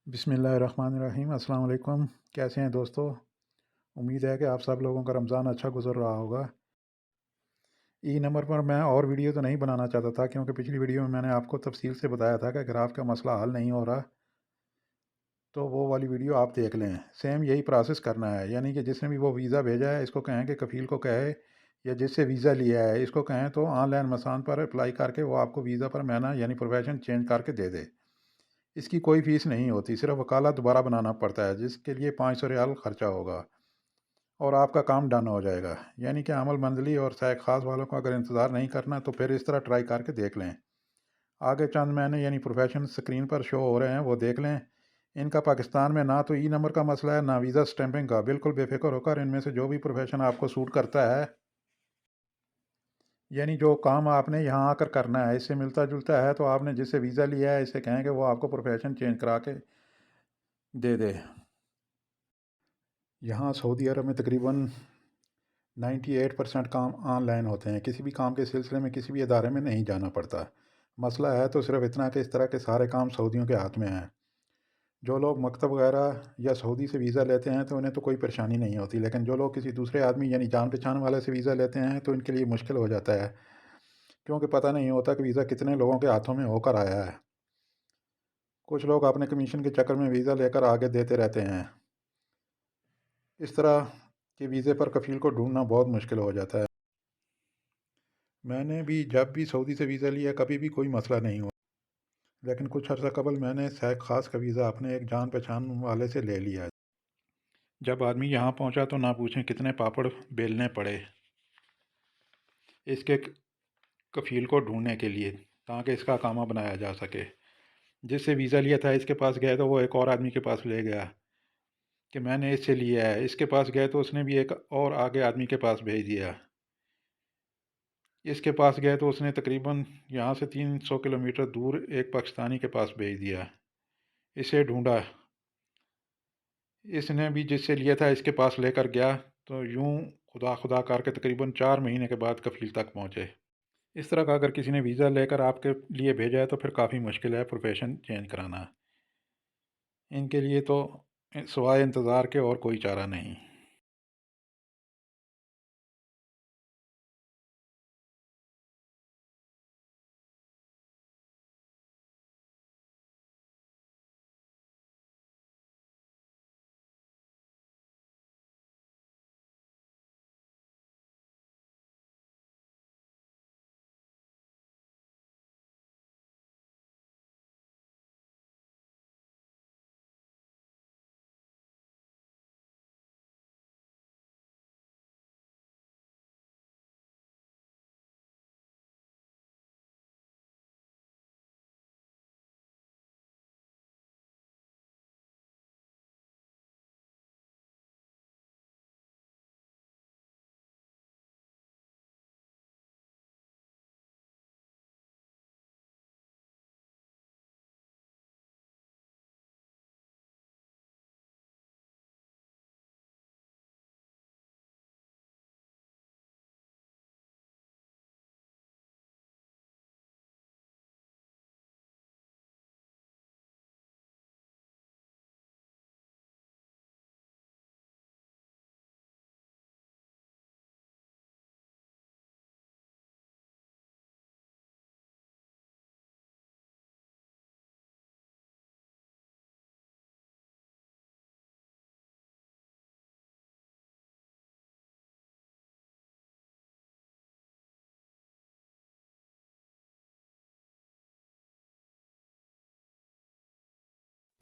बिस्मिल्लाहिर्रहमानिर्रहीम। अस्सलाम वालेकुम। कैसे हैं दोस्तों? उम्मीद है कि आप सब लोगों का रमज़ान अच्छा गुज़र रहा होगा। ई नंबर पर मैं और वीडियो तो नहीं बनाना चाहता था, क्योंकि पिछली वीडियो में मैंने आपको तफ़सील से बताया था कि अगर आपका मसला हल नहीं हो रहा तो वो वाली वीडियो आप देख लें। सेम यही प्रोसेस करना है, यानी कि जिसने भी वो वीज़ा भेजा है इसको कहें कि कफ़ील को कहे, या जिससे वीज़ा लिया है इसको कहें तो ऑनलाइन मसान पर अप्लाई करके वो आपको वीज़ा पर महीना यानी प्रोफेशन चेंज करके दे दे। इसकी कोई फ़ीस नहीं होती, सिर्फ़ वकालत दोबारा बनाना पड़ता है, जिसके लिए 500 रियाल ख़र्चा होगा और आपका काम डन हो जाएगा। यानी कि अमल मंज़ली और शायद ख़ास वालों को अगर इंतज़ार नहीं करना तो फिर इस तरह ट्राई करके देख लें। आगे चंद महीने यानी प्रोफेशन स्क्रीन पर शो हो रहे हैं, वो देख लें। इनका पाकिस्तान में ना तो ई नंबर का मसला है, ना वीज़ा स्टैंपिंग का। बिल्कुल बेफ़िक्र होकर इनमें से जो भी प्रोफेशन आपको सूट करता है, यानी जो काम आपने यहाँ आकर करना है, इससे मिलता-जुलता है, तो आपने जिससे वीज़ा लिया है, इससे कहें कि वो आपको प्रोफेशन चेंज करा के दे दे। यहाँ सऊदी अरब में तकरीबन 98% काम ऑनलाइन होते हैं। किसी भी काम के सिलसिले में किसी भी इदारे में नहीं जाना पड़ता। मसला है तो सिर्फ़ इतना कि इस तरह के सारे काम सऊदियों के हाथ में हैं। जो लोग मकतब वगैरह या सऊदी से वीज़ा लेते हैं तो उन्हें तो कोई परेशानी नहीं होती, लेकिन जो लोग किसी दूसरे आदमी यानी जान पहचान वाले से वीज़ा लेते हैं तो इनके लिए मुश्किल हो जाता है, क्योंकि पता नहीं होता कि वीज़ा कितने लोगों के हाथों में होकर आया है। कुछ लोग अपने कमीशन के चक्कर में वीज़ा लेकर आगे देते रहते हैं। इस तरह के वीज़े पर कफ़ील को ढूंढना बहुत मुश्किल हो जाता है। मैंने भी जब भी सऊदी से वीज़ा लिया कभी भी कोई मसला नहीं हुआ, लेकिन कुछ अर्सा कबल मैंने शायद ख़ास का वीज़ा अपने एक जान पहचान वाले से ले लिया। जब आदमी यहाँ पहुँचा तो ना पूछें कितने पापड़ बेलने पड़े इसके कफ़ील को ढूंढने के लिए, ताकि इसका कामा बनाया जा सके। जिससे वीज़ा लिया था इसके पास गए तो वो एक और आदमी के पास ले गया कि मैंने इससे लिया है। इसके पास गए तो उसने भी एक और आगे आदमी के पास भेज दिया। इसके पास गए तो उसने तकरीबन यहाँ से 300 किलोमीटर दूर एक पाकिस्तानी के पास भेज दिया। इसे ढूंढा, इसने भी जिससे लिया था इसके पास लेकर गया, तो यूं खुदा खुदा करके तकरीबन 4 महीने के बाद कफ़ील तक पहुँचे। इस तरह का अगर किसी ने वीज़ा लेकर आपके लिए भेजा है तो फिर काफ़ी मुश्किल है प्रोफेशन चेंज कराना। इनके लिए तो सिवाय इंतज़ार के और कोई चारा नहीं।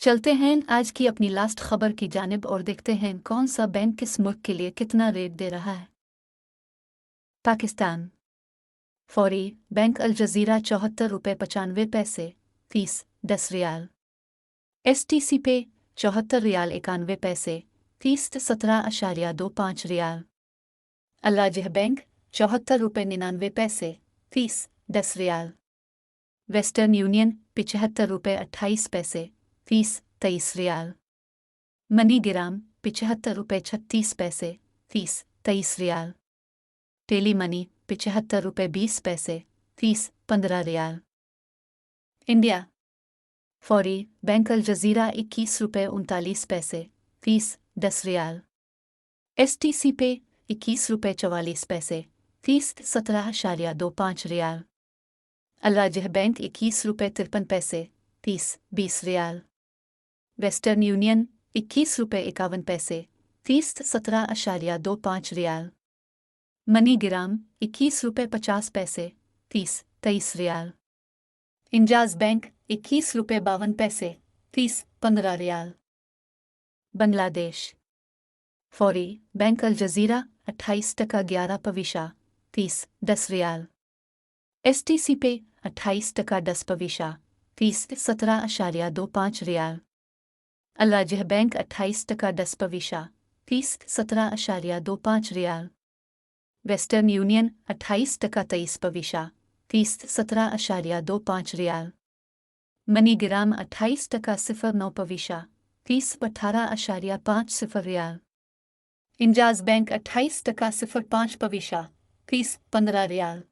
चलते हैं आज की अपनी लास्ट खबर की जानिब और देखते हैं कौन सा बैंक किस मुल्क के लिए कितना रेट दे रहा है। पाकिस्तान फौरी बैंक अल जजीरा 74 रुपये 95 पैसे फीस 10 रियाल। STC पे 74 रियाल 91 पैसे फीस 17.25 रियाल। अलाजिह बैंक 74 रुपये 99 पैसे फीस 10 रियाल। वेस्टर्न यूनियन 75 रुपये 28 पैसे फीस 23 रियाल। मनीग्राम 75 रुपये 36 पैसे फीस 23 रियाल। टेली मनी 75 रुपये 20 पैसे फीस 15 रियाल। इंडिया फौरी बैंक अल जजीरा 21 रुपये 39 पैसे फीस 10 रियाल। STC पे 21 रुपये 44 पैसे फीस 17.25 रियाल। अल-राजिह बैंक 21 रुपये 53 पैसे फीस 20 रियाल। वेस्टर्न यूनियन 21 रुपये 51 पैसे फीस 17.25 रियाल। मनी गिराम 21 रुपये 50 पैसे फीस 23 रियाल। इंजाज बैंक 21 रुपये 52 पैसे फीस 15 रियाल। बांग्लादेश फौरी बैंक अल जजीरा 28 टका 11 पविशा फीस 10 रियाल। STC पे 28 टका 10 पविशा फीस 17.25 रियाल। अल-राजिह बैंक 28 टका 10 पविशा फीस 17.25 रियाल। वेस्टर्न यूनियन 28 टका 23 पविशा फीस 17.25 रियाल। मनी गिराम 28 टका 09 पविशा फीस 18.50 रियाल। इंजाज बैंक 28 टका 05 पविशा फीस 15 रियाल।